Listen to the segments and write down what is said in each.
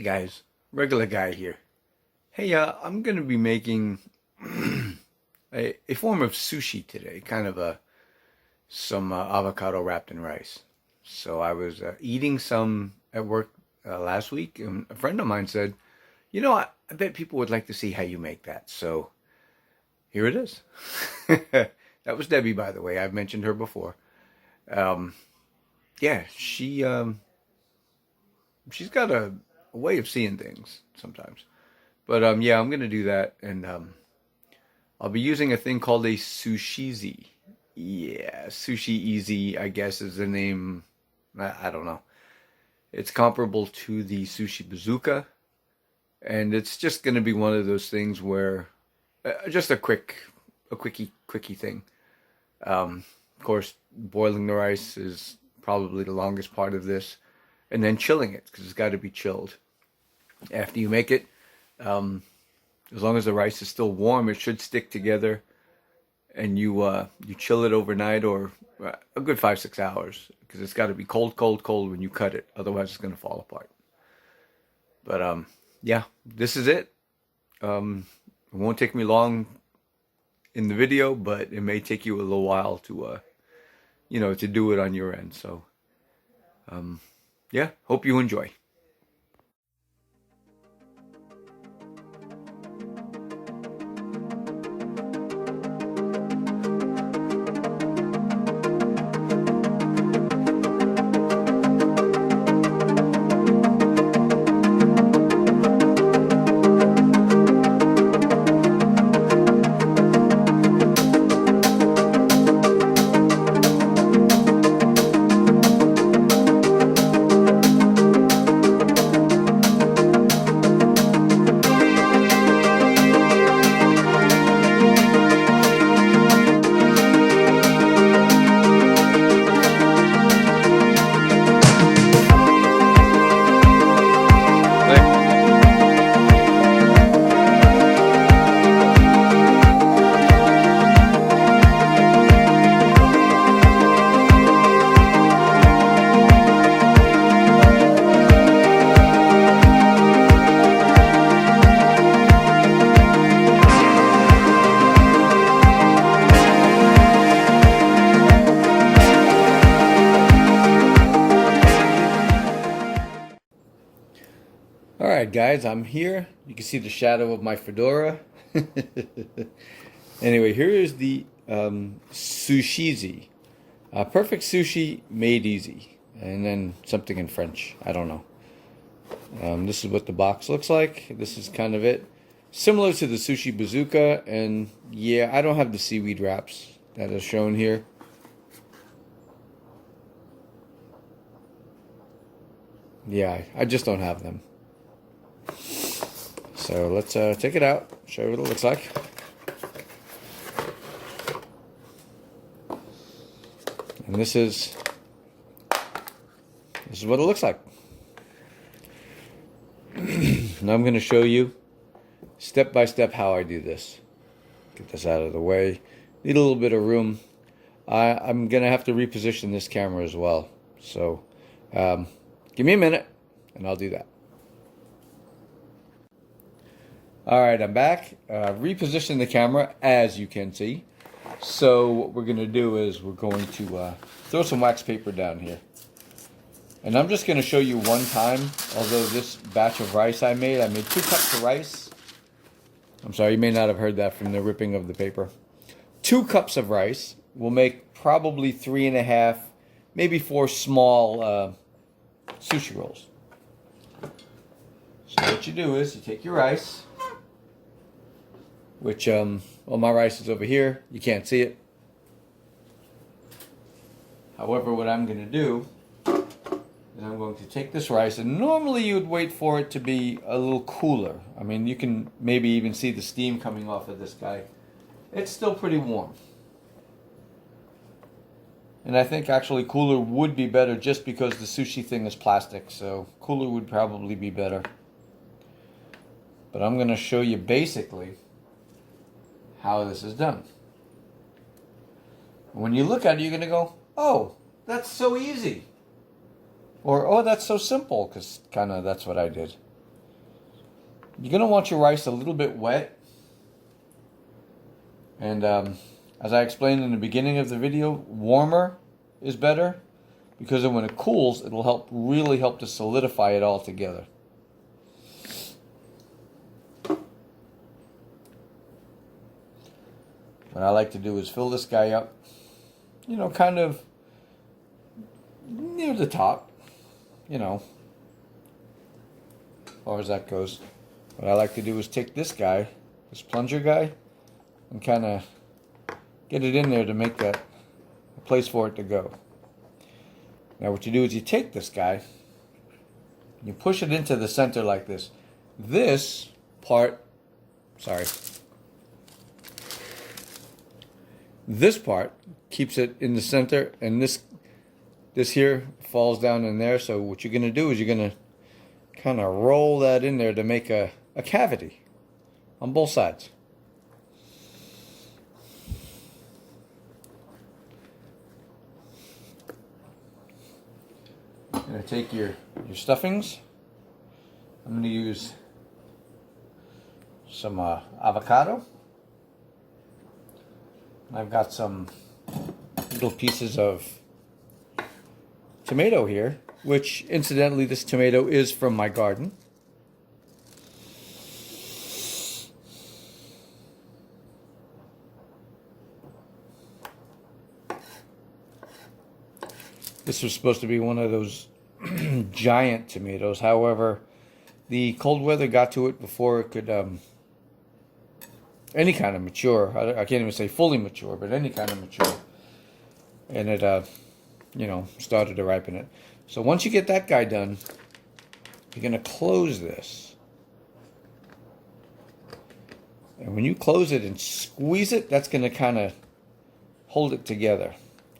guys, regular guy here. Hey, I'm gonna be making a form of sushi today, kind of some avocado wrapped in rice. So I was eating some at work last week, and a friend of mine said, I bet people would like to see how you make that. So here it is. That was Debbie, by the way. I've mentioned her before. Um, yeah, she's got a way of seeing things sometimes. But yeah, I'm gonna do that, and I'll be using a thing called a sushizi. Yeah, sushi easy, I guess, is the name. I don't know. It's comparable to the sushi bazooka, and it's just gonna be one of those things where just a quickie thing. Of course, boiling the rice is probably the longest part of this, and then chilling it because it's got to be chilled after you make it. As long as the rice is still warm, it should stick together, and you chill it overnight or a good 5-6 hours because it's got to be cold when you cut it. Otherwise, it's going to fall apart. But yeah, this is it. It won't take me long in the video, but it may take you a little while to to do it on your end. So yeah, hope you enjoy. All right, guys, I'm here. You can see the shadow of my fedora. Anyway, here is the sushizi. Perfect sushi made easy. And then something in French. I don't know. This is what the box looks like. This is kind of it. Similar to the sushi bazooka. And yeah, I don't have the seaweed wraps that are shown here. Yeah, I just don't have them. So let's take it out, show you what it looks like. And this is what it looks like. Now I'm going to show you step by step how I do this. Get this out of the way. Need a little bit of room. I'm going to have to reposition this camera as well. So give me a minute and I'll do that. All right, I'm back. Reposition the camera, as you can see. So what we're going to do is we're going to throw some wax paper down here. And I'm just going to show you one time, although this batch of rice I made 2 cups of rice. I'm sorry, you may not have heard that from the ripping of the paper. 2 cups of rice will make probably 3.5, maybe 4 small sushi rolls. So what you do is you take your rice, which, well, my rice is over here. You can't see it. However, what I'm going to do is I'm going to take this rice, and normally you would wait for it to be a little cooler. I mean, you can maybe even see the steam coming off of this guy. It's still pretty warm. And I think actually cooler would be better just because the sushi thing is plastic, so cooler would probably be better. But I'm going to show you basically how this is done. When you look at it, you're going to go, oh, that's so easy. Or, oh, that's so simple, because kind of that's what I did. You're going to want your rice a little bit wet. And as I explained in the beginning of the video, warmer is better because when it cools, it'll really help to solidify it all together. What I like to do is fill this guy up, you know, kind of near the top, you know, as far as that goes. What I like to do is take this guy, this plunger guy, and kind of get it in there to make a place for it to go. Now what you do is you take this guy, and you push it into the center like this. This part, this part keeps it in the center, and this here falls down in there. So what you're going to do is you're going to kind of roll that in there to make a cavity on both sides. You're going to take your stuffings. I'm going to use some avocado. I've got some little pieces of tomato here, which incidentally this tomato is from my garden. This was supposed to be one of those giant tomatoes. However, the cold weather got to it before it could any kind of mature. I can't even say fully mature, but any kind of mature. And it, you know, started to ripen it. So once you get that guy done, you're going to close this. And when you close it and squeeze it, that's going to kind of hold it together.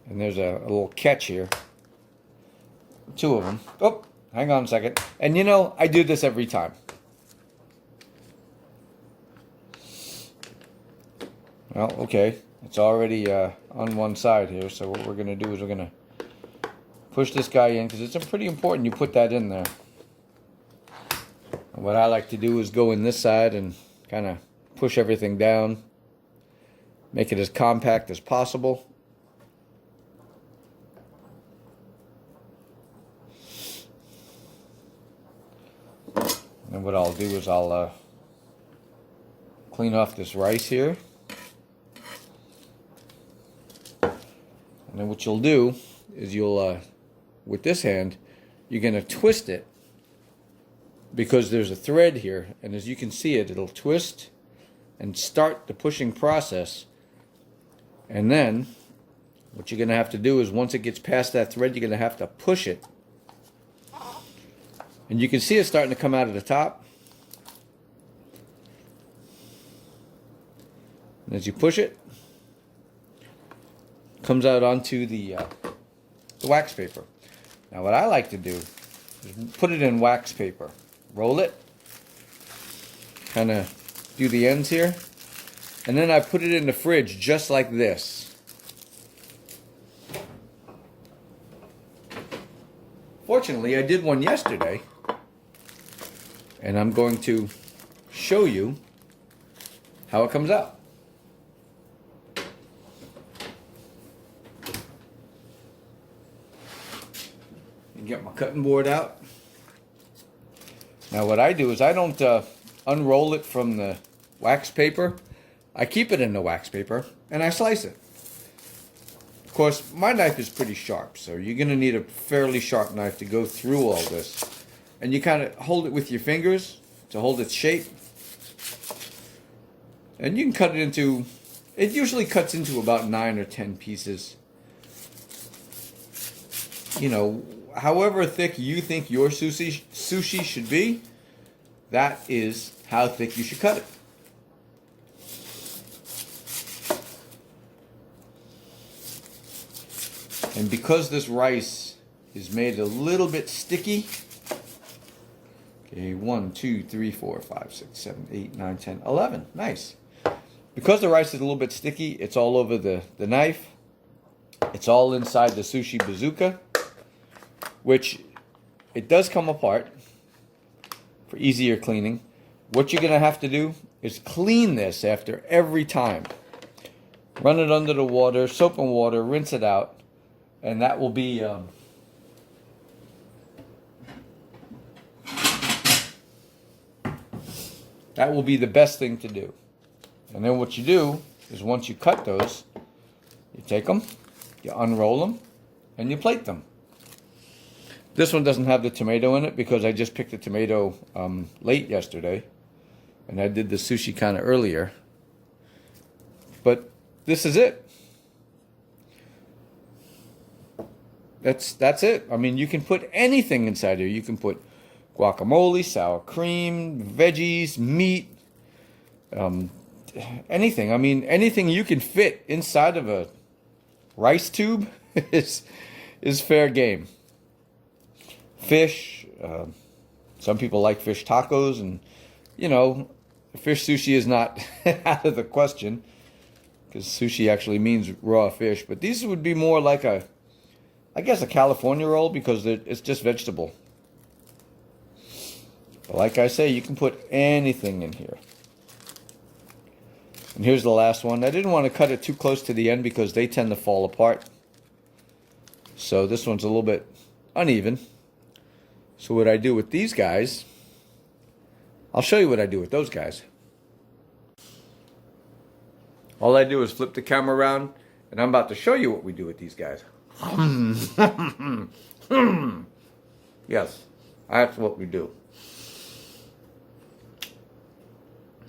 And there's a little catch here. Two of them. Oh, hang on a second. And you know, I do this every time. Well, okay, it's already on one side here, so what we're going to do is we're going to push this guy in, because it's pretty important you put that in there. And what I like to do is go in this side and kind of push everything down, make it as compact as possible. And what I'll do is I'll clean off this rice here. And then what you'll do is you'll, with this hand, you're going to twist it because there's a thread here. And as you can see it'll twist and start the pushing process. And then what you're going to have to do is once it gets past that thread, you're going to have to push it. And you can see it starting to come out of the top. And as you push it, comes out onto the wax paper. Now what I like to do is put it in wax paper, roll it, kind of do the ends here, and then I put it in the fridge just like this. Fortunately, I did one yesterday, and I'm going to show you how it comes out. Get my cutting board out. Now what I do is I don't unroll it from the wax paper. I keep it in the wax paper and I slice it. Of course, my knife is pretty sharp, so you're going to need a fairly sharp knife to go through all this. And you kind of hold it with your fingers to hold its shape. And you can cut it into, it usually cuts into about 9 or 10 pieces. You know, however thick you think your sushi should be, that is how thick you should cut it. And because this rice is made a little bit sticky, okay, 1, 2, 3, 4, 5, 6, 7, 8, 9, 10, 11. Nice. Because the rice is a little bit sticky, it's all over the knife. It's all inside the sushi bazooka, which it does come apart for easier cleaning. what you're going to have to do is clean this after every time. Run it under the water, soap and water, rinse it out, and that will be the best thing to do. And then what you do is once you cut those, you take them, you unroll them, and you plate them. This one doesn't have the tomato in it because I just picked the tomato late yesterday, and I did the sushi kind of earlier. But this is it. That's it. I mean, you can put anything inside here. You can put guacamole, sour cream, veggies, meat, anything. I mean, anything you can fit inside of a rice tube is fair game. Fish. Some people like fish tacos, and fish sushi is not out of the question because sushi actually means raw fish. But these would be more like a California roll because it's just vegetable. But like I say, you can put anything in here. And here's the last one. I didn't want to cut it too close to the end because they tend to fall apart. So this one's a little bit uneven. So what I do with these guys, I'll show you what I do with those guys. All I do is flip the camera around, and I'm about to show you what we do with these guys. Yes, that's what we do.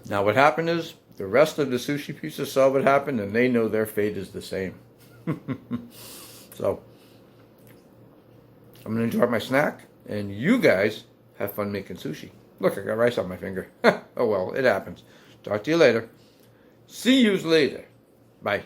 Now what happened is, the rest of the sushi pieces saw what happened, and they know their fate is the same. So, I'm going to enjoy my snack, and you guys have fun making sushi. Look, I got rice on my finger. Oh well, it happens. Talk to you later. See yous later. Bye.